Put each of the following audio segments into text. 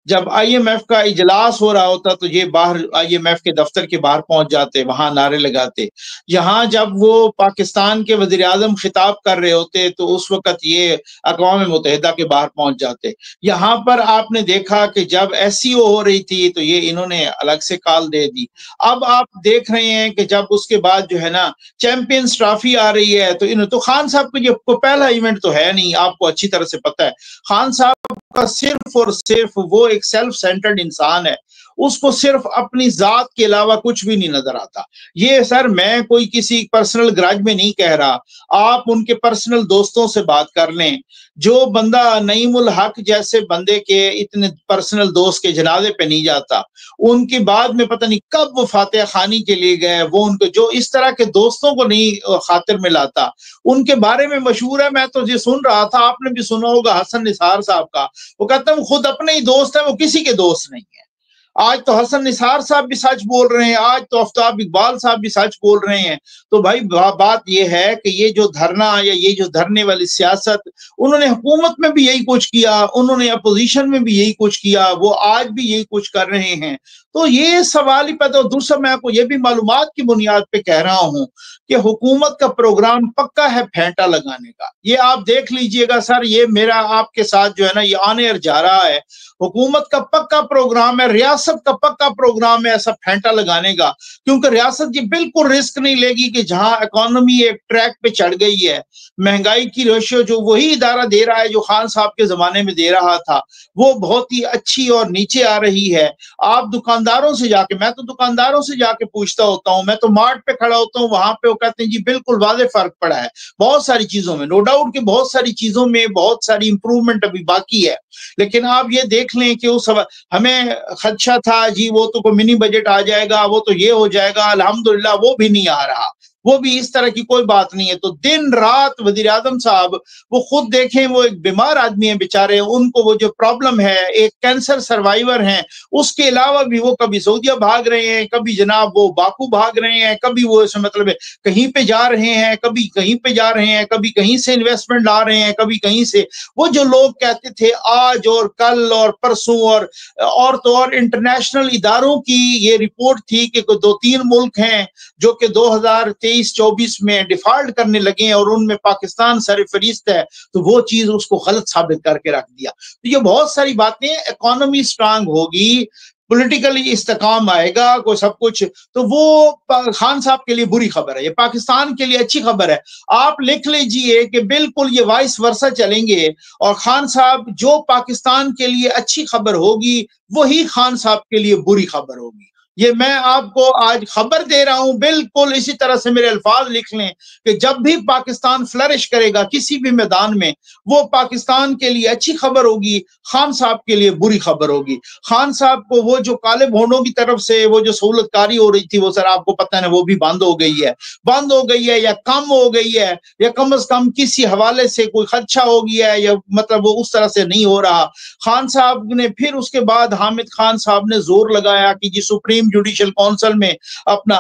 جب I am F کا اجلاس ہو رہا ہوتا تو یہ باہر آئی ایم ایف کے دفتر کے باہر پہنچ جاتے، وہاں نعرے لگاتے۔ یہاں جب وہ پاکستان کے وزیر اعظم خطاب کر رہے ہوتے تو اس وقت یہ اقوام متحدہ کے باہر پہنچ جاتے۔ یہاں پر آپ نے دیکھا کہ جب ایس سی او ہو رہی تھی تو یہ انہوں نے الگ سے کال دے دی۔ اب آپ دیکھ رہے ہیں کہ جب اس کے بعد جو ہے نا چیمپئنز ٹرافی آ رہی ہے تو خان صاحب کو یہ پہلا ایونٹ تو ہے نہیں، آپ کو اچھی طرح سے پتہ ہے۔ خان صاحب کا صرف اور صرف وہ ایک سیلف سینٹرڈ انسان ہے، اس کو صرف اپنی ذات کے علاوہ کچھ بھی نہیں نظر آتا۔ یہ سر میں کوئی کسی پرسنل گراج میں نہیں کہہ رہا، آپ ان کے پرسنل دوستوں سے بات کر لیں۔ جو بندہ نعیم الحق جیسے بندے کے اتنے پرسنل دوست کے جنازے پہ نہیں جاتا، ان کی بعد میں پتہ نہیں کب وہ فاتحہ خوانی کے لیے گئے، وہ ان کو جو اس طرح کے دوستوں کو نہیں خاطر میں لاتا، ان کے بارے میں مشہور ہے۔ میں تو یہ سن رہا تھا، آپ نے بھی سنا ہوگا حسن نثار صاحب کا، وہ کہتا ہے وہ خود اپنے ہی دوست ہیں، وہ کسی کے دوست نہیں ہیں۔ آج تو حسن نثار صاحب بھی سچ بول رہے ہیں، آج تو آفتاب اقبال صاحب بھی سچ بول رہے ہیں۔ تو بھائی بات یہ ہے کہ یہ جو دھرنا یا یہ جو دھرنے والی سیاست، انہوں نے حکومت میں بھی یہی کچھ کیا، انہوں نے اپوزیشن میں بھی یہی کچھ کیا، وہ آج بھی یہی کچھ کر رہے ہیں۔ تو یہ سوال ہی پیدا۔ دوسرا میں آپ کو یہ بھی معلومات کی بنیاد پہ کہہ رہا ہوں کہ حکومت کا پروگرام پکا ہے پھینٹا لگانے کا۔ یہ آپ دیکھ لیجئے گا سر، یہ میرا آپ کے ساتھ جو ہے نا یہ آن ایئر جا رہا ہے، حکومت کا پکا پروگرام ہے، ریاست کا پکا پروگرام ہے ایسا پھینٹا لگانے کا، کیونکہ ریاست یہ بالکل رسک نہیں لے گی کہ جہاں اکانومی ایک ٹریک پہ چڑھ گئی ہے، مہنگائی کی ریشو جو وہی ادارہ دے رہا ہے جو خان صاحب کے زمانے میں دے رہا تھا، وہ بہت ہی اچھی اور نیچے آ رہی ہے۔ آپ دکانداروں سے جا کے، میں تو دکانداروں سے جا کے پوچھتا ہوتا ہوں، میں تو مارٹ پہ کھڑا ہوتا ہوں، وہاں پہ وہ کہتے ہیں جی بالکل واضح فرق پڑا ہے بہت ساری چیزوں میں، نو ڈاؤٹ کہ بہت ساری چیزوں میں بہت ساری امپروومنٹ ابھی باقی ہے، لیکن آپ یہ دیکھ لیں کہ اس ہمیں خدشہ تھا جی وہ تو کوئی منی بجٹ آ جائے گا، وہ تو یہ ہو جائے گا، الحمدللہ وہ بھی نہیں آ رہا، وہ بھی اس طرح کی کوئی بات نہیں ہے۔ تو دن رات وزیر اعظم صاحب وہ خود دیکھیں، وہ ایک بیمار آدمی ہیں بیچارے، ان کو وہ جو پرابلم ہے، ایک کینسر سروائیور ہیں، اس کے علاوہ بھی وہ کبھی سعودیہ بھاگ رہے ہیں، کبھی جناب وہ باکو بھاگ رہے ہیں، کبھی وہ اس مطلب ہے کہیں پہ جا رہے ہیں، کبھی کہیں پہ جا رہے ہیں، کبھی کہیں سے انویسٹمنٹ لا رہے ہیں، کبھی کہیں سے۔ وہ جو لوگ کہتے تھے آج اور کل اور پرسوں اور تو اور انٹرنیشنل اداروں کی یہ رپورٹ تھی کہ دو تین ملک ہیں جو کہ 2023-24 میں ڈیفالٹ کرنے لگے ہیں اور ان میں پاکستان سر فہرست ہے، تو وہ چیز اس کو غلط ثابت کر کے رکھ دیا۔ تو یہ بہت ساری باتیں، اکانومی سٹرانگ ہوگی، پولیٹیکلی استحکام آئے گا، کوئی سب کچھ، تو وہ خان صاحب کے لیے بری خبر ہے، یہ پاکستان کے لیے اچھی خبر ہے۔ آپ لکھ لیجئے کہ بالکل یہ وائس ورسا چلیں گے، اور خان صاحب جو پاکستان کے لیے اچھی خبر ہوگی وہی خان صاحب کے لیے بری خبر ہوگی۔ یہ میں آپ کو آج خبر دے رہا ہوں، بالکل اسی طرح سے میرے الفاظ لکھ لیں کہ جب بھی پاکستان فلرش کرے گا کسی بھی میدان میں، وہ پاکستان کے لیے اچھی خبر ہوگی، خان صاحب کے لیے بری خبر ہوگی۔ خان صاحب کو وہ جو کالے بھونڈوں کی طرف سے وہ جو سہولت کاری ہو رہی تھی، وہ سر آپ کو پتہ ہے وہ بھی بند ہو گئی ہے یا کم ہو گئی ہے، یا کم از کم کسی حوالے سے کوئی خدشہ ہو گیا ہے، یا مطلب وہ اس طرح سے نہیں ہو رہا۔ خان صاحب نے پھر اس کے بعد حامد خان صاحب نے زور لگایا کہ جی سپریم جوڈیشل کونسل میں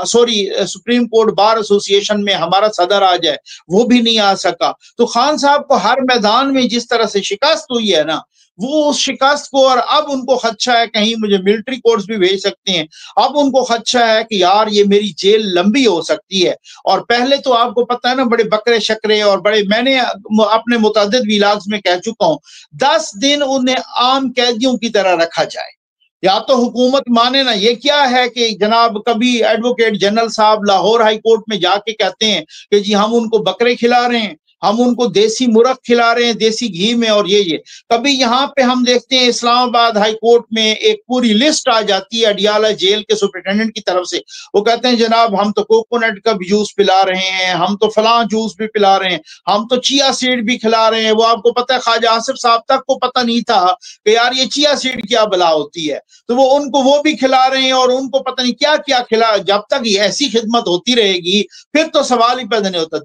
سپریم کورٹ بار ایسوسی ایشن میں ہمارا صدر آ جائے، وہ بھی نہیں آ سکا۔ تو خان صاحب کو ہر میدان میں جس طرح سے شکست ہوئی ہے نا، وہ اس شکست کو، اور اب ان کو خدشہ ہے کہیں مجھے ملٹری کورٹس بھی بھیج سکتے ہیں، اب ان کو خدشہ ہے کہ یار یہ میری جیل لمبی ہو سکتی ہے۔ اور پہلے تو آپ کو پتہ ہے نا بڑے بکرے شکرے اور بڑے، میں نے اپنے متعدد ویلاگز میں کہہ چکا ہوں، 10 دن انہیں عام قیدیوں کی طرح رکھا جائے، یا تو حکومت مانے نا۔ یہ کیا ہے کہ جناب کبھی ایڈوکیٹ جنرل صاحب لاہور ہائی کورٹ میں جا کے کہتے ہیں کہ جی ہم ان کو بکرے کھلا رہے ہیں، ہم ان کو دیسی مرغ کھلا رہے ہیں دیسی گھی میں، اور یہ کبھی یہاں پہ ہم دیکھتے ہیں اسلام آباد ہائی کورٹ میں ایک پوری لسٹ آ جاتی ہے اڈیالہ جیل کے سپرنٹینڈنٹ کی طرف سے، وہ کہتے ہیں جناب ہم تو کوکونٹ کا بھی جوس پلا رہے ہیں، ہم تو فلاں جوس بھی پلا رہے ہیں، ہم تو چیا سیڈ بھی کھلا رہے ہیں۔ وہ آپ کو پتہ ہے خواجہ آصف صاحب تک کو پتہ نہیں تھا کہ یار یہ چیا سیڈ کیا بلا ہوتی ہے، تو وہ ان کو وہ بھی کھلا رہے ہیں، اور ان کو پتہ نہیں کیا کیا کھلا۔ جب تک یہ ایسی خدمت ہوتی رہے گی پھر تو سوال ہی پیدا نہیں ہوتا۔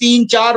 3-4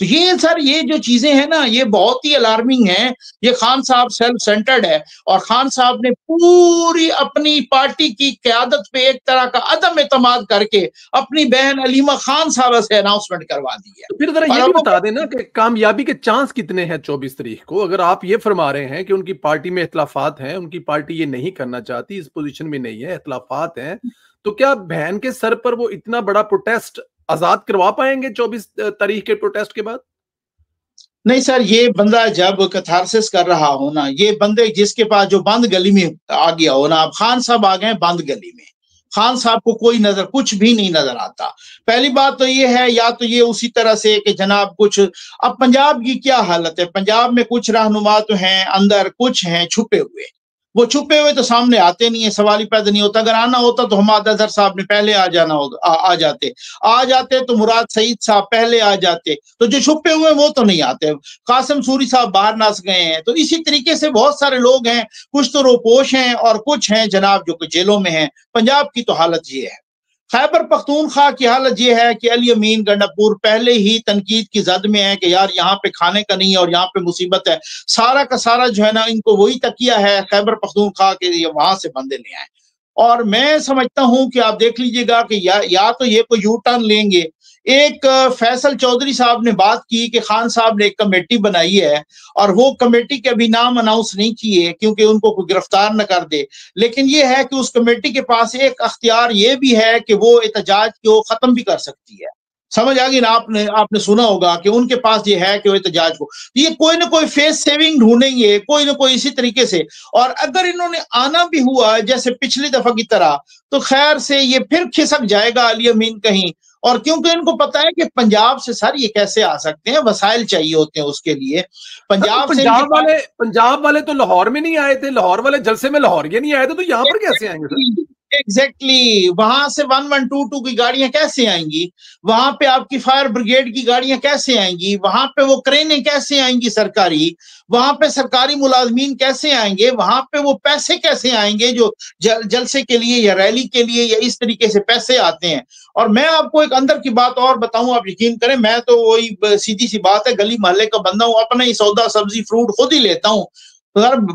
تو یہ سر یہ جو چیزیں ہیں نا یہ بہت ہی الارمنگ ہیں. یہ خان صاحب سیلف سینٹرڈ ہے اور خان صاحب نے پوری اپنی پارٹی کی قیادت پہ ایک طرح کا عدم اعتماد کر کے اپنی بہن علیمہ خان صاحبہ سے اناؤنسمنٹ کروا دی ہے. تو پھر ذرا یہ بھی بتا دیں نا کہ کامیابی کے چانس کتنے ہیں 24 تاریخ کو؟ اگر آپ یہ فرما رہے ہیں کہ ان کی پارٹی میں اختلافات ہیں، ان کی پارٹی یہ نہیں کرنا چاہتی، اس پوزیشن میں نہیں ہے، اختلافات ہیں، تو کیا بہن کے سر پر وہ اتنا بڑا پروٹیسٹ آزاد کروا پائیں گے 24 تاریخ کے پروٹیسٹ کے بعد؟ نہیں سر، یہ بندہ جب کتھارسس کر رہا ہو نا، یہ بندے جس کے پاس جو بند گلی میں آ گیا ہو نا، اب خان صاحب آ گئے بند گلی میں، خان صاحب کو کوئی نظر کچھ بھی نہیں نظر آتا. پہلی بات تو یہ ہے، یا تو یہ اسی طرح سے کہ جناب کچھ، اب پنجاب کی کیا حالت ہے، پنجاب میں کچھ رہنما تو ہیں اندر، کچھ ہیں چھپے ہوئے. وہ چھپے ہوئے تو سامنے آتے نہیں ہیں، سوال ہی پیدا نہیں ہوتا. اگر آنا ہوتا تو حماد اظہر صاحب نے پہلے آ جاتے تو مراد سعید صاحب پہلے آ جاتے. تو جو چھپے ہوئے وہ تو نہیں آتے. قاسم سوری صاحب باہر نس گئے ہیں. تو اسی طریقے سے بہت سارے لوگ ہیں، کچھ تو روپوش ہیں اور کچھ ہیں جناب جو کہ جیلوں میں ہیں. پنجاب کی تو حالت یہ ہے. خیبر پختونخوا کی حالت یہ ہے کہ علی امین گنڈاپور پہلے ہی تنقید کی زد میں ہے کہ یار یہاں پہ کھانے کا نہیں ہے اور یہاں پہ مصیبت ہے. سارا کا سارا جو ہے نا ان کو وہی تکیہ ہے خیبر پختونخوا کے لیے، وہاں سے بندے لے آئے. اور میں سمجھتا ہوں کہ آپ دیکھ لیجئے گا کہ یا تو یہ کوئی یو ٹرن لیں گے. ایک فیصل چودھری صاحب نے بات کی کہ خان صاحب نے ایک کمیٹی بنائی ہے اور وہ کمیٹی کے ابھی نام اناؤنس نہیں کیے کیونکہ ان کو کوئی گرفتار نہ کر دے. لیکن یہ ہے کہ اس کمیٹی کے پاس ایک اختیار یہ بھی ہے کہ وہ احتجاج کو ختم بھی کر سکتی ہے. سمجھ آ گئی نا؟ آپ نے سنا ہوگا کہ ان کے پاس یہ ہے کہ وہ احتجاج کو، یہ کوئی نہ کوئی فیس سیونگ ڈھونڈیں گے، کوئی نہ کوئی اسی طریقے سے. اور اگر انہوں نے آنا بھی ہوا جیسے پچھلی دفعہ کی طرح تو خیر سے یہ پھر کھسک جائے گا علی امین کہیں. اور کیونکہ ان کو پتا ہے کہ پنجاب سے سر یہ کیسے آ سکتے ہیں، وسائل چاہیے ہوتے ہیں اس کے لیے. پنجاب والے تو لاہور میں نہیں آئے تھے، لاہور والے جلسے میں لاہور یہ نہیں آئے تھے، تو یہاں پر کیسے آئیں گے سر؟ ایگزیکٹلی وہاں سے 1122 کی گاڑیاں کیسے آئیں گی؟ وہاں پہ آپ کی فائر بریگیڈ کی گاڑیاں کیسے آئیں گی؟ وہاں پہ وہ کرینیں کیسے آئیں گی سرکاری؟ وہاں پہ سرکاری ملازمین کیسے آئیں گے؟ وہاں پہ وہ پیسے کیسے آئیں گے جو جلسے کے لیے یا ریلی کے لیے یا اس طریقے سے پیسے آتے ہیں؟ اور میں آپ کو ایک اندر کی بات اور بتاؤں، آپ یقین کریں، میں تو وہی سیدھی سی بات ہے، گلی محلے کا بندہ ہوں، اپنا ہی سودا سبزی فروٹ خود ہی لیتا ہوں.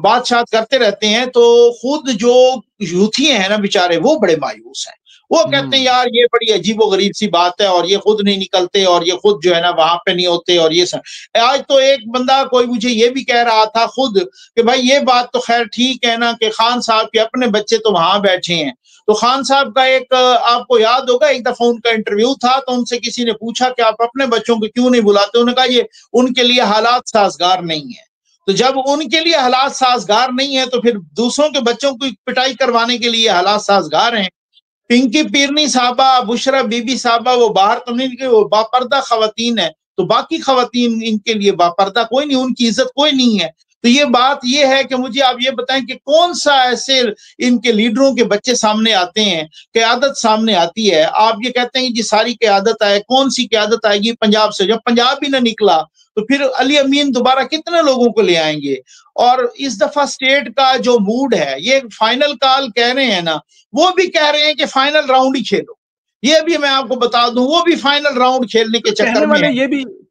بات شات کرتے رہتے ہیں تو خود جو یوتھی ہیں نا بیچارے وہ بڑے مایوس ہیں. وہ کہتے ہیں یار یہ بڑی عجیب و غریب سی بات ہے اور یہ خود نہیں نکلتے اور یہ خود جو ہے نا وہاں پہ نہیں ہوتے. اور یہ آج تو ایک بندہ کوئی مجھے یہ بھی کہہ رہا تھا خود کہ بھائی یہ بات تو خیر ٹھیک ہے نا کہ خان صاحب کے اپنے بچے تو وہاں بیٹھے ہیں. تو خان صاحب کا ایک، آپ کو یاد ہوگا ایک دفعہ ان کا انٹرویو تھا تو ان سے کسی نے پوچھا کہ آپ اپنے بچوں کو کیوں نہیں بلاتے؟ انہوں نے کہا یہ ان کے لیے حالات سازگار نہیں ہے. تو جب ان کے لیے حالات سازگار نہیں ہے تو پھر دوسروں کے بچوں کی پٹائی کروانے کے لیے حالات سازگار ہیں. پنکی پیرنی صاحبہ، بشرا بی بی صاحبہ وہ باہر تو نہیں گئے، وہ باپردہ خواتین ہیں، تو باقی خواتین ان کے لیے باپردہ کوئی نہیں، ان کی عزت کوئی نہیں ہے. تو یہ بات یہ ہے کہ مجھے آپ یہ بتائیں کہ کون سا ایسے ان کے لیڈروں کے بچے سامنے آتے ہیں، قیادت سامنے آتی ہے، آپ یہ کہتے ہیں کہ جی ساری قیادت آئے، کون سی قیادت آئے گی پنجاب سے؟ جب پنجاب ہی نہ نکلا تو پھر علی امین دوبارہ کتنے لوگوں کو لے آئیں گے؟ اور اس دفعہ سٹیٹ کا جو موڈ ہے، یہ فائنل کال کہہ رہے ہیں نا، وہ بھی کہہ رہے ہیں کہ فائنل راؤنڈ ہی کھیلو. یہ بھی میں آپ کو بتا دوں وہ بھی فائنل راؤنڈ کھیلنے کے چکر میں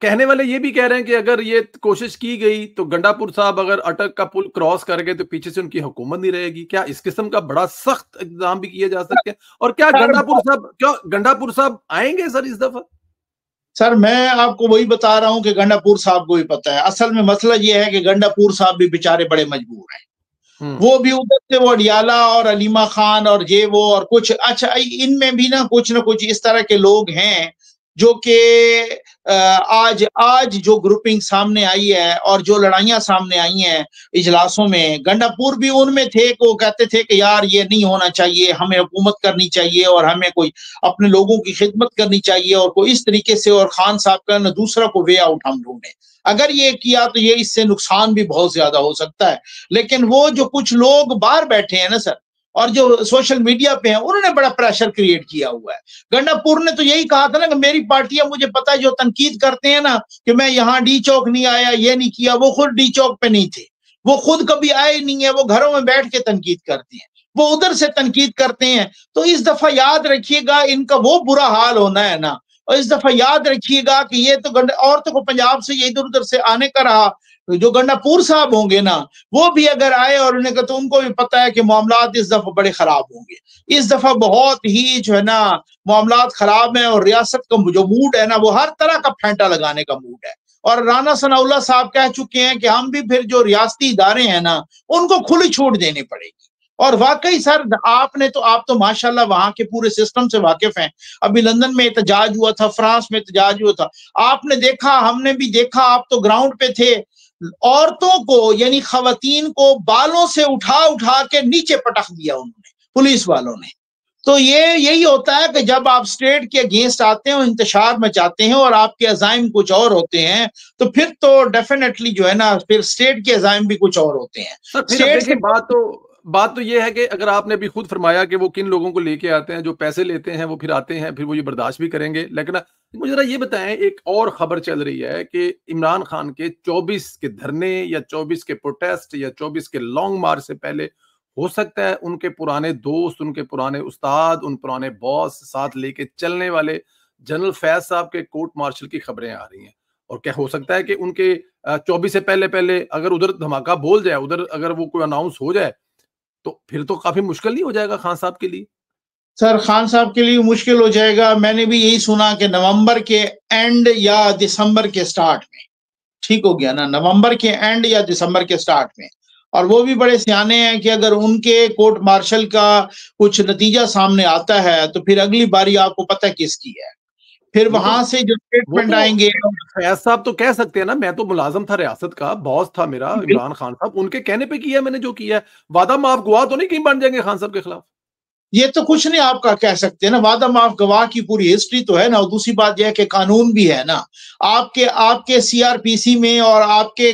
کہنے والے یہ بھی کہہ رہے ہیں کہ اگر یہ کوشش کی گئی تو گنڈاپور صاحب اگر اٹک کا پل کراس کر گئے تو پیچھے سے ان کی حکومت نہیں رہے گی. کیا اس قسم کا بڑا سخت اقدام بھی کیے جا سکتے ہیں؟ اور کیا گنڈاپور صاحب آئیں گے سر اس دفعہ؟ سر میں آپ کو وہی بتا رہا ہوں کہ گنڈاپور صاحب کو بھی پتا ہے. اصل میں مسئلہ یہ ہے کہ گنڈاپور صاحب بھی بیچارے بڑے مجبور ہیں. وہ بھی ادھر سے وہ اڈیالہ اور علیمہ خان اور وہ اور کچھ، اچھا ان میں بھی نا کچھ اس طرح کے لوگ ہیں جو کہ آج جو گروپنگ سامنے آئی ہے اور جو لڑائیاں سامنے آئی ہیں اجلاسوں میں، گنڈاپور بھی ان میں تھے کہ وہ کہتے تھے کہ یار یہ نہیں ہونا چاہیے، ہمیں حکومت کرنی چاہیے اور ہمیں کوئی اپنے لوگوں کی خدمت کرنی چاہیے اور کوئی اس طریقے سے، اور خان صاحب کا دوسرا کو وے آؤٹ ہم ڈھونڈیں. اگر یہ کیا تو یہ اس سے نقصان بھی بہت زیادہ ہو سکتا ہے. لیکن وہ جو کچھ لوگ باہر بیٹھے ہیں نا سر، اور جو سوشل میڈیا پہ ہیں، انہوں نے بڑا پریشر کریٹ کیا ہوا ہے. گنڈاپور نے تو یہی کہا تھا نا کہ میری پارٹیاں، مجھے پتا ہے جو تنقید کرتے ہیں نا کہ میں یہاں ڈی چوک نہیں آیا، یہ نہیں کیا، وہ خود ڈی چوک پہ نہیں تھے، وہ خود کبھی آئے نہیں ہے، وہ گھروں میں بیٹھ کے تنقید کرتے ہیں، وہ ادھر سے تنقید کرتے ہیں. تو اس دفعہ یاد رکھیے گا ان کا وہ برا حال ہونا ہے نا اور اس دفعہ یاد رکھیے گا کہ یہ تو عورتوں کو پنجاب سے یہ ادھر ادھر سے آنے کا رہا، جو گنڈا پور صاحب ہوں گے نا وہ بھی اگر آئے اور انہیں تو ان کو بھی پتا ہے کہ معاملات اس دفعہ بڑے خراب ہوں گے، اس دفعہ بہت ہی جو ہے نا معاملات خراب ہیں، اور ریاست کا جو موڈ ہے نا وہ ہر طرح کا پھینٹا لگانے کا موڈ ہے۔ اور رانا ثناء اللہ صاحب کہہ چکے ہیں کہ ہم بھی پھر جو ریاستی ادارے ہیں نا ان کو کھلی چھوٹ دینی پڑے گی۔ اور واقعی سر آپ تو ماشاءاللہ وہاں کے پورے سسٹم سے واقف ہیں، ابھی لندن میں احتجاج ہوا تھا، فرانس میں احتجاج ہوا تھا، آپ نے دیکھا، ہم نے بھی دیکھا، آپ تو گراؤنڈ پہ تھے، عورتوں کو یعنی خواتین کو بالوں سے اٹھا اٹھا کے نیچے پٹخ دیا انہوں نے، پولیس والوں نے۔ تو یہی ہوتا ہے کہ جب آپ اسٹیٹ کے اگینسٹ آتے ہیں، انتشار مچاتے ہیں اور آپ کے عزائم کچھ اور ہوتے ہیں تو پھر تو ڈیفینیٹلی جو ہے نا پھر اسٹیٹ کے عزائم بھی کچھ اور ہوتے ہیں۔ سر پھر اب دیکھیں بات تو یہ ہے کہ اگر آپ نے بھی خود فرمایا کہ وہ کن لوگوں کو لے کے آتے ہیں، جو پیسے لیتے ہیں وہ پھر آتے ہیں، پھر وہ یہ برداشت بھی کریں گے، لیکن مجھے ذرا یہ بتائیں، ایک اور خبر چل رہی ہے کہ عمران خان کے 24 کے دھرنے یا 24 کے پروٹیسٹ یا 24 کے لانگ مارچ سے پہلے ہو سکتا ہے ان کے پرانے دوست، ان کے پرانے استاد، ان پرانے باس ساتھ لے کے چلنے والے جنرل فیض صاحب کے کورٹ مارشل کی خبریں آ رہی ہیں، اور کیا ہو سکتا ہے کہ ان کے 24 سے پہلے اگر ادھر دھماکہ بول جائے، ادھر اگر وہ کوئی اناؤنس ہو جائے تو پھر تو کافی مشکل نہیں ہو جائے گا خان صاحب کے لیے؟ سر خان صاحب کے لیے مشکل ہو جائے گا، میں نے بھی یہی سنا کہ نومبر کے اینڈ یا دسمبر کے سٹارٹ میں، ٹھیک ہو گیا نا، نومبر کے اینڈ یا دسمبر کے سٹارٹ میں، اور وہ بھی بڑے سیانے ہیں کہ اگر ان کے کورٹ مارشل کا کچھ نتیجہ سامنے آتا ہے تو پھر اگلی باری آپ کو پتہ کس کی ہے، پھر وہاں سے جو اسٹیٹمنٹ آئیں گے۔ فیاض صاحب تو کہہ سکتے ہیں نا، میں تو ملازم تھا ریاست کا، باس تھا میرا عمران خان صاحب، ان کے کہنے پہ کیا ہے میں نے جو کیا ہے، وعدہ معاف گواہ تو نہیں کہیں بن جائیں گے خان صاحب کے خلاف؟ یہ تو کچھ نہیں آپ کا کہہ سکتے نا، وعدہ معاف گواہ کی پوری ہسٹری تو ہے نا، اور دوسری بات یہ ہے کہ قانون بھی ہے نا، آپ کے سی آر پی سی میں اور آپ کے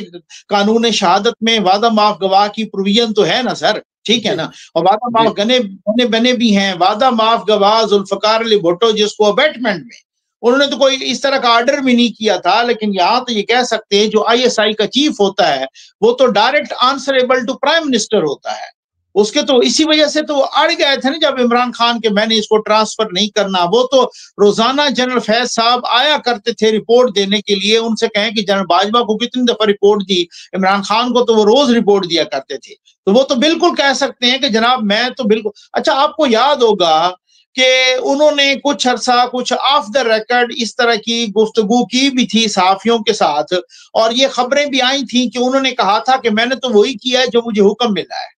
قانون شہادت میں وعدہ معاف گواہ کی پروویژن تو ہے نا سر، ٹھیک ہے نا، اور وعدہ معاف بنے بھی ہیں، وعدہ معاف گواہ ذوالفقار علی بھٹو جس کو ابیٹمنٹ میں انہوں نے تو کوئی اس طرح کا آرڈر بھی نہیں کیا تھا، لیکن یہاں تو یہ کہہ سکتے ہیں جو آئی ایس آئی کا چیف ہوتا ہے وہ تو direct answerable to prime minister ہوتا ہے، اس کے تو اسی وجہ سے تو وہ اڑ گئے تھے نا جب عمران خان کے میں نے اس کو ٹرانسفر نہیں کرنا، وہ تو روزانہ جنرل فیض صاحب آیا کرتے تھے رپورٹ دینے کے لیے، ان سے کہیں کہ جنرل باجوہ کو کتنی دفعہ رپورٹ دی، عمران خان کو تو وہ روز رپورٹ دیا کرتے تھے، تو وہ تو بالکل کہہ سکتے ہیں کہ جناب میں تو بالکل۔ اچھا آپ کو یاد ہوگا کہ انہوں نے کچھ عرصہ کچھ آف دا ریکارڈ اس طرح کی گفتگو کی بھی تھی صحافیوں کے ساتھ، اور یہ خبریں بھی آئی تھیں کہ انہوں نے کہا تھا کہ میں نے تو وہی کیا ہے جو مجھے حکم ملا ہے،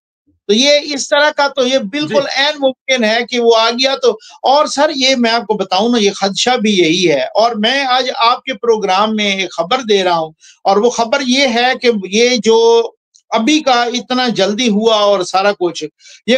تو یہ اس طرح کا تو یہ بالکل عین ممکن ہے کہ وہ آ گیا تو۔ اور سر یہ میں آپ کو بتاؤں نا، یہ خدشہ بھی یہی ہے، اور میں آج آپ کے پروگرام میں ایک خبر دے رہا ہوں، اور وہ خبر یہ ہے کہ یہ جو ابھی کا اتنا جلدی ہوا اور سارا کچھ، یہ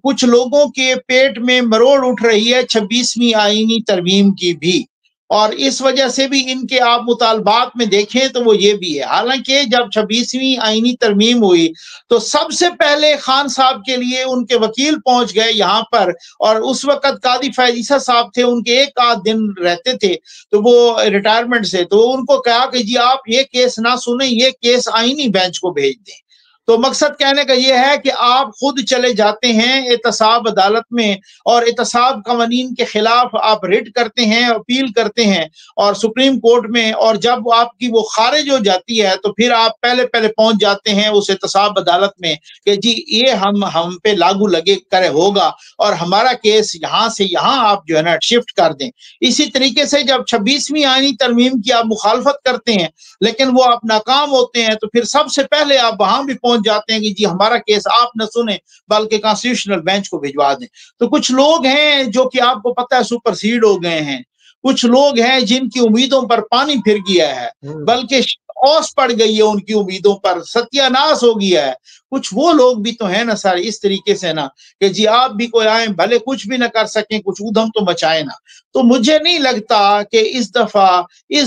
کچھ لوگوں کے پیٹ میں مروڑ اٹھ رہی ہے 26ویں آئینی ترمیم کی بھی، اور اس وجہ سے بھی ان کے آپ مطالبات میں دیکھیں تو وہ یہ بھی ہے، حالانکہ جب 26ویں آئینی ترمیم ہوئی تو سب سے پہلے خان صاحب کے لیے ان کے وکیل پہنچ گئے یہاں پر، اور اس وقت قاضی فیض عیسیٰ صاحب تھے، ان کے ایک آدھ دن رہتے تھے تو وہ ریٹائرمنٹ سے، تو ان کو کہا کہ جی آپ یہ کیس نہ سنیں، یہ کیس آئینی بینچ کو بھیج دیں۔ تو مقصد کہنے کا یہ ہے کہ آپ خود چلے جاتے ہیں احتساب عدالت میں، اور احتساب قوانین کے خلاف آپ ریٹ کرتے ہیں، اپیل کرتے ہیں اور سپریم کورٹ میں، اور جب آپ کی وہ خارج ہو جاتی ہے تو پھر آپ پہلے پہنچ جاتے ہیں اس احتساب عدالت میں کہ جی یہ ہم پہ لاگو لگے کرے ہوگا، اور ہمارا کیس یہاں سے یہاں آپ جو ہے نا شفٹ کر دیں۔ اسی طریقے سے جب 26ویں آئینی ترمیم کی آپ مخالفت کرتے ہیں لیکن وہ آپ ناکام ہوتے ہیں تو پھر سب سے پہلے آپ وہاں بھی پہنچ جاتے ہیں کہ جی ہمارا کیس آپ نہ سنیں بلکہ کانسٹیٹیوشنل بینچ کو بھجوا دیں۔ تو کچھ لوگ ہیں جو کہ آپ کو پتہ ہے سپر سیڈ ہو گئے ہیں، کچھ لوگ ہیں جن کی امیدوں پر پانی پھر گیا ہے، بلکہ اوس پڑ گئی ہے ان کی امیدوں پر، ستیہ ناس ہو گیا ہے۔ کچھ وہ لوگ بھی تو ہیں نا سر اس طریقے سے نا کہ جی آپ بھی کوئی آئیں بھلے کچھ بھی نہ کر سکیں، کچھ ادھم تو مچائیں نا۔ تو مجھے نہیں لگتا کہ اس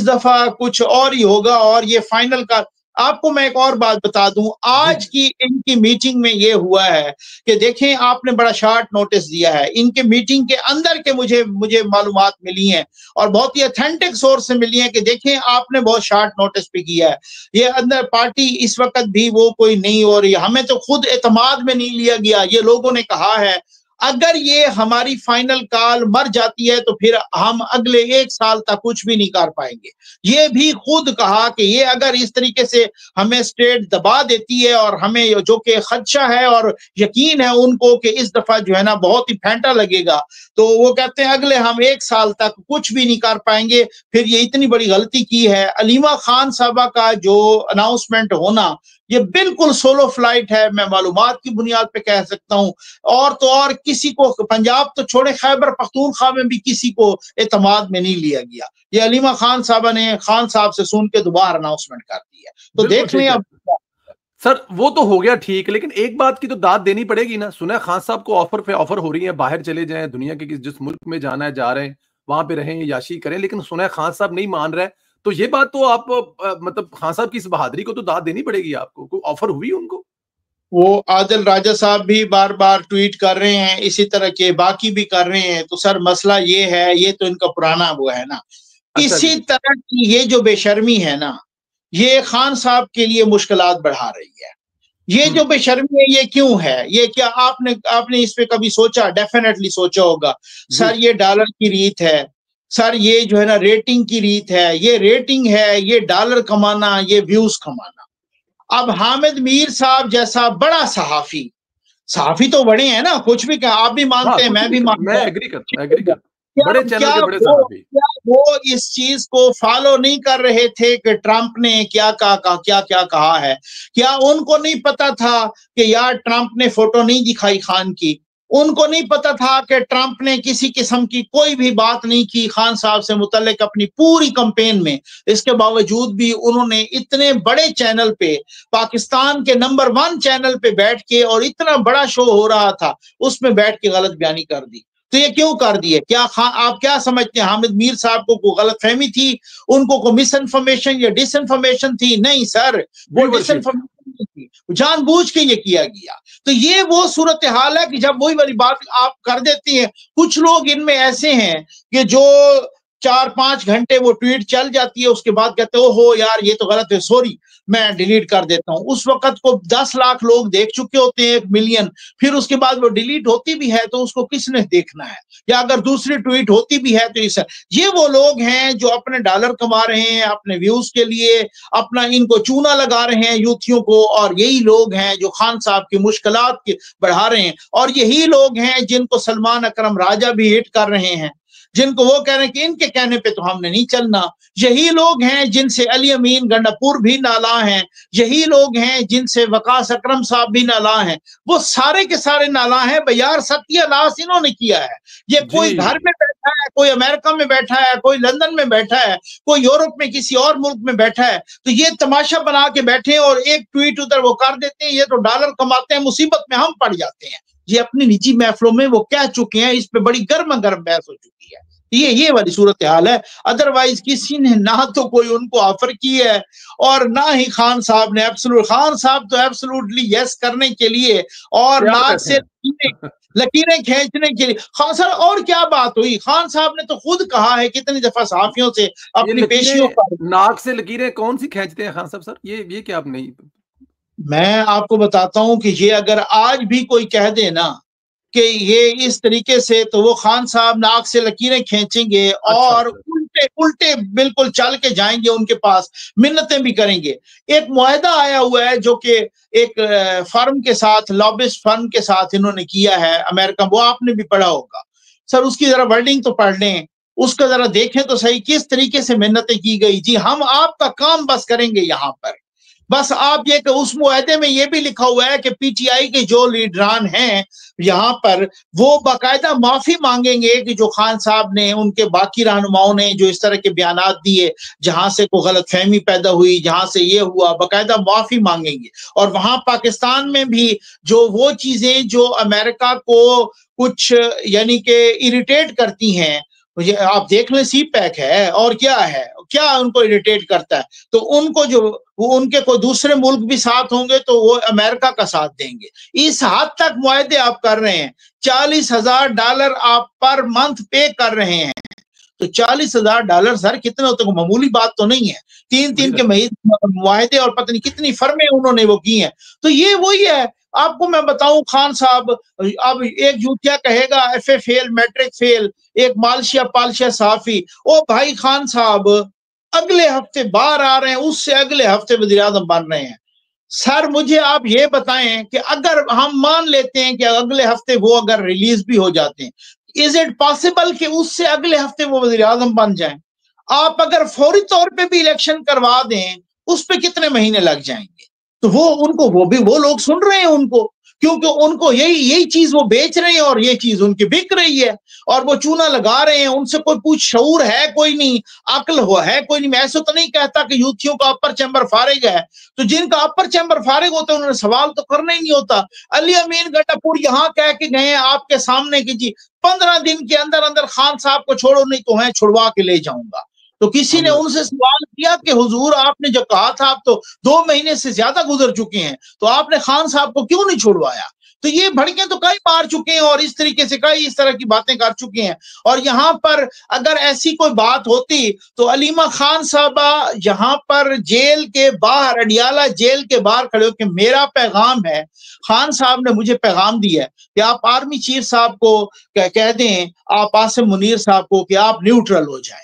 دفعہ کچھ اور ہی ہوگا، اور یہ فائنل کا۔ آپ کو میں ایک اور بات بتا دوں، آج کی ان کی میٹنگ میں یہ ہوا ہے کہ دیکھیں آپ نے بڑا شارٹ نوٹس دیا ہے، ان کے میٹنگ کے اندر کے مجھے معلومات ملی ہیں اور بہت ہی اتھینٹک سورس سے ملی ہیں کہ دیکھیں آپ نے بہت شارٹ نوٹس پہ کیا ہے، یہ اندر پارٹی اس وقت بھی وہ کوئی نہیں، اور ہمیں تو خود اعتماد میں نہیں لیا گیا، یہ لوگوں نے کہا ہے۔ اگر یہ ہماری فائنل کال مر جاتی ہے تو پھر ہم اگلے 1 سال تک کچھ بھی نہیں کر پائیں گے. یہ بھی خود کہا کہ یہ اگر اس طریقے سے ہمیں اسٹیٹ دبا دیتی ہے اور ہمیں جو کہ خدشہ ہے اور یقین ہے ان کو کہ اس دفعہ جو ہے نا بہت ہی پھینٹا لگے گا, تو وہ کہتے ہیں اگلے ہم 1 سال تک کچھ بھی نہیں کر پائیں گے. پھر یہ اتنی بڑی غلطی کی ہے. علیمہ خان صاحبہ کا جو اناؤنسمنٹ ہونا یہ بالکل سولو فلائٹ ہے, میں معلومات کی بنیاد پہ کہہ سکتا ہوں. اور تو اور کسی کو, پنجاب تو چھوڑے خیبر پختونخوا میں بھی کسی کو اعتماد میں نہیں لیا گیا. یہ علیمہ خان صاحبہ نے خان صاحب سے سن کے دوبارہ اناؤنسمنٹ کر دی ہے. تو دیکھ لیں اب سر وہ تو ہو گیا ٹھیک, لیکن ایک بات کی تو داد دینی پڑے گی نا. سنا خان صاحب کو آفر پہ آفر ہو رہی ہے, باہر چلے جائیں, دنیا کے جس ملک میں جانا ہے جا رہے ہیں, وہاں پہ رہیں, یاشی کریں, لیکن سنا خان صاحب نہیں مان رہے. تو یہ بات تو آپ مطلب خان صاحب کی اس بہادری کو تو داد دینی پڑے گی آپ کو. کوئی آفر ہوئی ان کو؟ وہ عادل راجہ صاحب بھی بار بار ٹویٹ کر رہے ہیں, اسی طرح کے باقی بھی کر رہے ہیں. تو سر مسئلہ یہ ہے, یہ تو ان کا پرانا وہ ہے نا. اسی طرح کی یہ جو بے شرمی ہے نا, یہ خان صاحب کے لیے مشکلات بڑھا رہی ہے. یہ جو بے شرمی ہے یہ کیوں ہے؟ یہ کیا آپ نے اس پہ کبھی سوچا؟ ڈیفینیٹلی سوچا ہوگا. سر یہ ڈالر کی ریت ہے, سر یہ جو ہے نا ریٹنگ کی ریت ہے. یہ ریٹنگ ہے, یہ ڈالر کمانا, یہ ویوز کمانا. اب حامد میر صاحب جیسا بڑا صحافی تو بڑے ہیں نا, کچھ بھی کہا, آپ بھی مانتے ہیں, میں بھی مانتا ہوں, کیا وہ اس چیز کو فالو نہیں کر رہے تھے کہ ٹرمپ نے کیا کہا ہے؟ کیا ان کو نہیں پتا تھا کہ یار ٹرمپ نے فوٹو نہیں دکھائی خان کی؟ ان کو نہیں پتا تھا کہ ٹرمپ نے کسی قسم کی کوئی بھی بات نہیں کی خان صاحب سے متعلق اپنی پوری کمپین میں؟ اس کے باوجود بھی انہوں نے اتنے بڑے چینل پہ, پاکستان کے نمبر 1 چینل پہ بیٹھ کے, اور اتنا بڑا شو ہو رہا تھا, اس میں بیٹھ کے غلط بیانی کر دی. تو یہ کیوں کر دیے؟ کیا آپ کیا سمجھتے ہیں حامد میر صاحب کو کوئی غلط فہمی تھی؟ ان کو کوئی مس انفارمیشن یا ڈس انفارمیشن تھی؟ نہیں سر, وہ ڈس انفارمیشن نہیں تھی, جان بوجھ کے یہ کیا گیا. تو یہ وہ صورتحال ہے کہ جب وہی والی بات آپ کر دیتی ہیں. کچھ لوگ ان میں ایسے ہیں کہ جو 4-5 گھنٹے وہ ٹویٹ چل جاتی ہے, اس کے بعد کہتے ہیں اوہو یار یہ تو غلط ہے, سوری میں ڈیلیٹ کر دیتا ہوں. اس وقت کو 10 لاکھ لوگ دیکھ چکے ہوتے ہیں, 1 ملین. پھر اس کے بعد وہ ڈیلیٹ ہوتی بھی ہے تو اس کو کس نے دیکھنا ہے؟ یا اگر دوسری ٹویٹ ہوتی بھی ہے تو یہ وہ لوگ ہیں جو اپنے ڈالر کما رہے ہیں اپنے ویوز کے لیے, اپنا ان کو چونا لگا رہے ہیں یوتھیوں کو, اور یہی لوگ ہیں جو خان صاحب کی مشکلات بڑھا رہے ہیں. اور یہی لوگ ہیں جن کو سلمان اکرم راجہ بھی ہٹ کر رہے ہیں, جن کو وہ کہہ رہے ہیں کہ ان کے کہنے پہ تو ہم نے نہیں چلنا. یہی لوگ ہیں جن سے علی امین گنڈاپور بھی نالاں ہیں, یہی لوگ ہیں جن سے وقاص اکرم صاحب بھی نالاں ہیں. وہ سارے کے سارے نالاں ہیں بیار. ستیہ ناش انہوں نے کیا ہے. یہ کوئی گھر میں بیٹھا ہے, کوئی امریکہ میں بیٹھا ہے, کوئی لندن میں بیٹھا ہے, کوئی یورپ میں کسی اور ملک میں بیٹھا ہے, تو یہ تماشا بنا کے بیٹھے اور ایک ٹویٹ ادھر وہ کر دیتے ہیں. یہ تو ڈالر کماتے ہیں, مصیبت میں ہم پڑ جاتے ہیں. یہ اپنی نجی محفلوں میں وہ کہہ چکے ہیں, اس پہ بڑی گرم بحث ہو چکی ہے. یہ والی صورتحال ہے. ادروائز کسی نے نہ تو کوئی ان کو آفر کی ہے اور نہ ہی خان صاحب نے. خان صاحب تو ایبسلوٹلی یس کرنے کے لیے اور ناک سے لکیریں کھینچنے کے لیے. خان صاحب اور کیا بات ہوئی؟ خان صاحب نے تو خود کہا ہے کتنی دفعہ صحافیوں سے اپنی پیشیوں پر. ناک سے لکیریں کون سی کھینچتے ہیں خان صاحب؟ سر یہ کیا آپ نہیں. میں آپ کو بتاتا ہوں کہ یہ اگر آج بھی کوئی کہہ دے نا کہ یہ اس طریقے سے, تو وہ خان صاحب ناک سے لکیریں کھینچیں گے اور الٹے بالکل چل کے جائیں گے ان کے پاس, منتیں بھی کریں گے. ایک معاہدہ آیا ہوا ہے جو کہ ایک فرم کے ساتھ, لابسٹ فرم کے ساتھ انہوں نے کیا ہے امریکہ, وہ آپ نے بھی پڑھا ہوگا. سر اس کی ذرا ورڈنگ تو پڑھ لیں, اس کا ذرا دیکھیں تو صحیح کس طریقے سے منتیں کی گئی. جی ہم آپ کا کام بس کریں گے یہاں پر, بس آپ یہ کہ اس معاہدے میں یہ بھی لکھا ہوا ہے کہ پی ٹی آئی کے جو لیڈران ہیں یہاں پر وہ باقاعدہ معافی مانگیں گے کہ جو خان صاحب نے, ان کے باقی رہنماؤں نے جو اس طرح کے بیانات دیے, جہاں سے کوئی غلط فہمی پیدا ہوئی, جہاں سے یہ ہوا, باقاعدہ معافی مانگیں گے. اور وہاں پاکستان میں بھی جو وہ چیزیں جو امریکہ کو کچھ یعنی کہ اریٹیٹ کرتی ہیں, آپ دیکھ لیں سی پیک ہے اور کیا ہے, کیا ان کو اریٹیٹ کرتا ہے, تو ان کو جو وہ ان کے کوئی دوسرے ملک بھی ساتھ ہوں گے تو وہ امریکہ کا ساتھ دیں گے. اس حد تک معاہدے آپ کر رہے ہیں. $40,000 آپ پر منتھ پے کر رہے ہیں, تو $40,000 سر کتنے ہوتے ہیں؟ معمولی بات تو نہیں ہے. 3 کے معاہدے اور پتہ نہیں کتنی فرمیں انہوں نے وہ کی ہیں. تو یہ وہی ہے. آپ کو میں بتاؤں خان صاحب، اب ایک یوتیا کہے گا FA فیل، میٹرک فیل، ایک مالشیا پالشیا صحافی، او بھائی خان صاحب اگلے ہفتے باہر آ رہے ہیں، اس سے اگلے ہفتے وزیر اعظم بن رہے ہیں. سر مجھے آپ یہ بتائیں کہ اگر ہم مان لیتے ہیں کہ اگلے ہفتے وہ اگر ریلیز بھی ہو جاتے ہیں، از اٹ پاسبل کہ اس سے اگلے ہفتے وہ وزیر اعظم بن جائیں؟ آپ اگر فوری طور پہ بھی الیکشن کروا دیں اس پہ کتنے مہینے لگ جائیں گے؟ تو وہ لوگ سن رہے ہیں ان کو، کیونکہ ان کو یہی چیز وہ بیچ رہے ہیں اور یہ چیز ان کی بک رہی ہے اور وہ چونا لگا رہے ہیں. ان سے کوئی شعور ہے کوئی نہیں، عقل ہے کوئی نہیں. میں ایسا تو نہیں کہتا کہ یوتھیوں کا اپر چیمبر فارغ ہے، تو جن کا اپر چیمبر فارغ ہوتا ہے انہوں نے سوال تو کرنا ہی نہیں ہوتا. علی امین گٹا پور یہاں کہہ کے گئے ہیں آپ کے سامنے کہ جی 15 دن کے اندر اندر خان صاحب کو چھوڑو نہیں تو میں چھڑوا کے لے جاؤں گا. تو کسی نے ان سے سوال کیا کہ حضور آپ نے جو کہا تھا آپ تو 2 مہینے سے زیادہ گزر چکے ہیں، تو آپ نے خان صاحب کو کیوں نہیں چھوڑوایا؟ تو یہ بھڑکیں تو کئی مار چکے ہیں اور اس طریقے سے کئی اس طرح کی باتیں کر چکے ہیں. اور یہاں پر اگر ایسی کوئی بات ہوتی تو علیمہ خان صاحبہ یہاں پر جیل کے باہر، اڈیالہ جیل کے باہر کھڑے ہو کہ میرا پیغام ہے، خان صاحب نے مجھے پیغام دیا ہے کہ آپ آرمی چیف صاحب کو کہہ دیں، آپ عاصم منیر صاحب کو کہ آپ نیوٹرل ہو جائیں.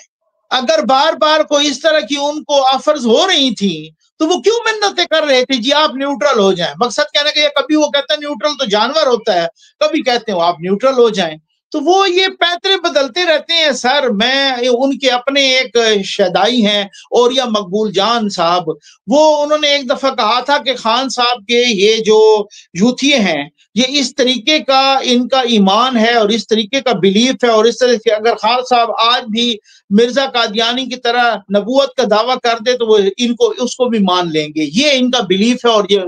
اگر بار بار کوئی اس طرح کی ان کو آفرز ہو رہی تھی تو وہ کیوں منتیں کر رہے تھے جی آپ نیوٹرل ہو جائیں؟ مقصد کہنے کہ کبھی وہ کہتا ہے نیوٹرل تو جانور ہوتا ہے، کبھی کہتے ہیں آپ نیوٹرل ہو جائیں. تو وہ یہ پیترے بدلتے رہتے ہیں. سر میں ان کے اپنے ایک شہدائی ہیں اور یا مقبول جان صاحب، وہ انہوں نے ایک دفعہ کہا تھا کہ خان صاحب کے یہ جو یوتھیے ہیں یہ اس طریقے کا ان کا ایمان ہے اور اس طریقے کا بلیف ہے، اور اس طرح سے اگر خان صاحب آج بھی مرزا قادیانی کی طرح نبوت کا دعویٰ کر دے تو وہ ان کو اس کو بھی مان لیں گے. یہ ان کا بلیف ہے. اور یہ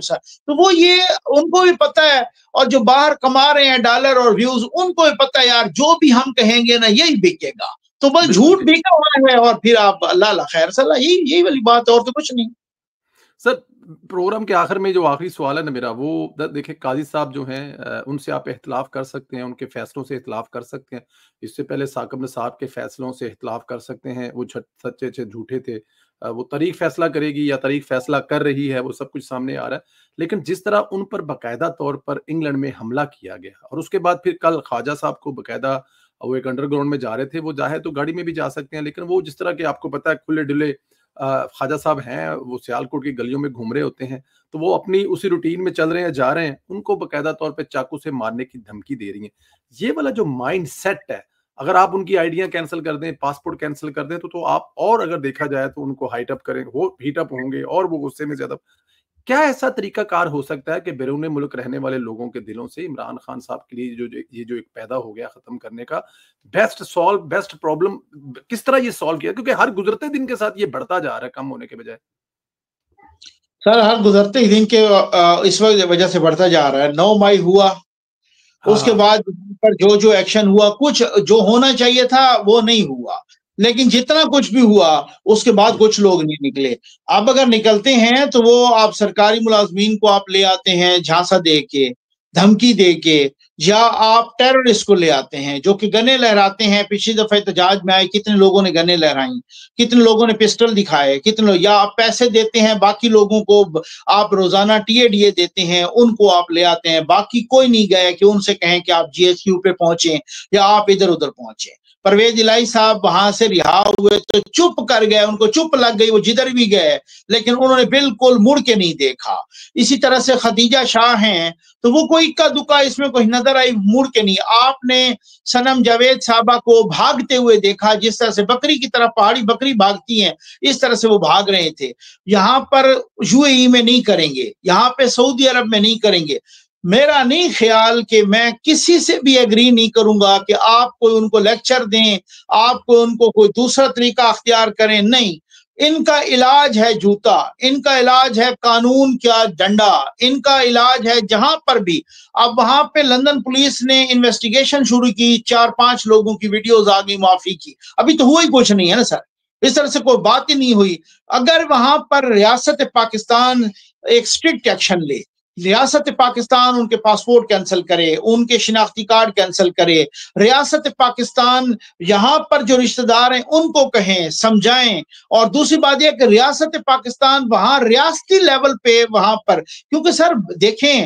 تو وہ یہ ان کو بھی پتہ ہے، اور جو باہر کما رہے ہیں ڈالر اور ویوز ان کو بھی پتہ ہے یار جو بھی ہم کہیں گے نا یہی بکے گا. تو بس جھوٹ بکا ہوا ہے اور پھر آپ اللہ خیر صلاح، یہی والی بات اور تو کچھ نہیں. سر پروگرام کے آخر میں جو آخری سوال ہے نا میرا، وہ دیکھیں قاضی صاحب جو ہیں ان سے آپ اختلاف کر سکتے ہیں، ان کے فیصلوں سے اختلاف کر سکتے ہیں. اس سے پہلے ثاقب نصاب کے فیصلوں سے اختلاف کر سکتے ہیں، وہ سچے تھے جھوٹے تھے. وہ تاریخ فیصلہ کرے گی یا تاریخ فیصلہ کر رہی ہے، وہ سب کچھ سامنے آ رہا ہے. لیکن جس طرح ان پر باقاعدہ طور پر انگلینڈ میں حملہ کیا گیا اور اس کے بعد پھر کل خواجہ صاحب کو باقاعدہ وہ ایک انڈر گراؤنڈ میں جا رہے تھے، وہ چاہے تو گاڑی میں بھی جا سکتے ہیں، لیکن وہ جس طرح کہ آپ کو پتا ہے کھلے ڈلے خواجہ صاحب ہیں، وہ سیالکوٹ کی گلیوں میں گھوم رہے ہوتے ہیں، تو وہ اپنی اسی روٹین میں چل رہے ہیں، جا رہے ہیں، ان کو باقاعدہ طور پہ چاقو سے مارنے کی دھمکی دے رہی ہیں. یہ والا جو مائنڈ سیٹ ہے، اگر آپ ان کی آئیڈیاں کینسل کر دیں، پاسپورٹ کینسل کر دیں تو آپ اور اگر دیکھا جائے تو ان کو ہائٹ اپ کریں، وہ ہیٹ اپ ہوں گے اور وہ غصے میں زیادہ. کیا ایسا طریقہ کار ہو سکتا ہے کہ بیرون ملک رہنے والے لوگوں کے دلوں سے عمران خان صاحب کے لیے یہ جو ایک پیدا ہو گیا ختم کرنے کا بیسٹ پرابلم کس طرح یہ سالو کیا؟ کیونکہ ہر گزرتے دن کے ساتھ یہ بڑھتا جا رہا ہے کم ہونے کے بجائے. سر ہر گزرتے ہی دن کے اس وجہ سے بڑھتا جا رہا ہے. 9 مئی ہوا، اس کے بعد پر جو ایکشن ہوا، کچھ جو ہونا چاہیے تھا وہ نہیں ہوا، لیکن جتنا کچھ بھی ہوا اس کے بعد کچھ لوگ نہیں نکلے. اب اگر نکلتے ہیں تو وہ آپ سرکاری ملازمین کو آپ لے آتے ہیں جھانسا دے کے، دھمکی دے کے، یا آپ ٹیررسٹ کو لے آتے ہیں جو کہ گنے لہراتے ہیں. پچھلی دفعہ احتجاج میں آئے کتنے لوگوں نے گنے لہرائیں، کتنے لوگوں نے پسٹل دکھائے، کتنے لوگ، یا آپ پیسے دیتے ہیں باقی لوگوں کو، آپ روزانہ ٹی دیتے ہیں، ان کو آپ لے آتے ہیں. باقی کوئی نہیں گیا کہ ان سے کہیں کہ آپ GSU پہ پہنچیں یا آپ ادھر ادھر پہنچیں. پرویز الہی صاحب وہاں سے رہا ہوئے تو چپ کر گئے، ان کو چپ لگ گئی، وہ جدھر بھی گئے لیکن انہوں نے بالکل مڑ کے نہیں دیکھا. اسی طرح سے خدیجہ شاہ ہیں تو وہ کوئی اکا دکا اس میں کوئی نظر آئی، مڑ کے نہیں. آپ نے صنم جاوید صاحبہ کو بھاگتے ہوئے دیکھا، جس طرح سے بکری کی طرح پہاڑی بکری بھاگتی ہیں اس طرح سے وہ بھاگ رہے تھے. یہاں پر UAE میں نہیں کریں گے، یہاں پہ سعودی عرب میں نہیں کریں گے. میرا نہیں خیال کہ میں کسی سے بھی ایگری نہیں کروں گا کہ آپ کوئی ان کو لیکچر دیں، آپ کو ان کو کوئی دوسرا طریقہ اختیار کریں. نہیں، ان کا علاج ہے جوتا، ان کا علاج ہے قانون کیا ڈنڈا، ان کا علاج ہے جہاں پر بھی. اب وہاں پہ لندن پولیس نے انویسٹیگیشن شروع کی، 4-5 لوگوں کی ویڈیوز آ گئی معافی کی، ابھی تو ہوا ہی کچھ نہیں ہے نا سر، اس طرح سے کوئی بات ہی نہیں ہوئی. اگر وہاں پر ریاست پاکستان ایک اسٹرکٹ ایکشن لے، ریاست پاکستان ان کے پاسپورٹ کینسل کرے، ان کے شناختی کارڈ کینسل کرے، ریاست پاکستان یہاں پر جو رشتہ دار ہیں ان کو کہیں، سمجھائیں. اور دوسری بات یہ کہ ریاست پاکستان وہاں ریاستی لیول پہ وہاں پر، کیونکہ سر دیکھیں